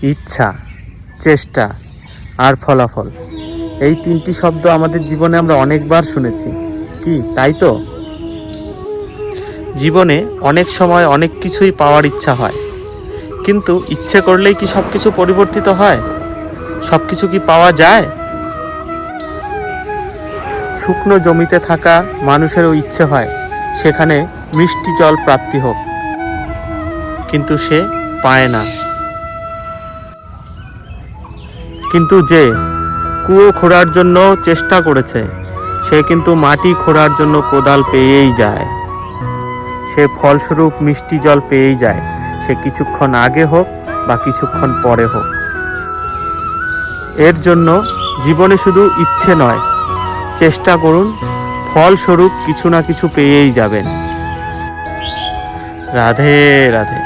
ইচ্ছা, চেষ্টা আর ফলাফল, এই তিনটি শব্দ আমাদের জীবনে আমরা অনেকবার শুনেছি। কি তাই তো? জীবনে অনেক সময় অনেক কিছুই পাওয়ার ইচ্ছা হয়, কিন্তু ইচ্ছে করলেই কি সব কিছু পরিবর্তিত হয়? সব কিছু কি পাওয়া যায়? শুকনো জমিতে থাকা মানুষেরও ইচ্ছে হয় সেখানে মিষ্টি জল প্রাপ্তি হোক, কিন্তু সে পায় না। কিন্তু যে কুয়ো খোঁড়ার জন্য চেষ্টা করেছে, সে কিন্তু মাটি খোঁড়ার জন্য কোদাল পেয়েই যায়। সে ফলস্বরূপ মিষ্টি জল পেয়েই যায়, সে কিছুক্ষণ আগে হোক বা কিছুক্ষণ পরে হোক। এর জন্য জীবনে শুধু ইচ্ছে নয়, চেষ্টা করুন, ফলস্বরূপ কিছু না কিছু পেয়েই যাবেন। রাধে রাধে।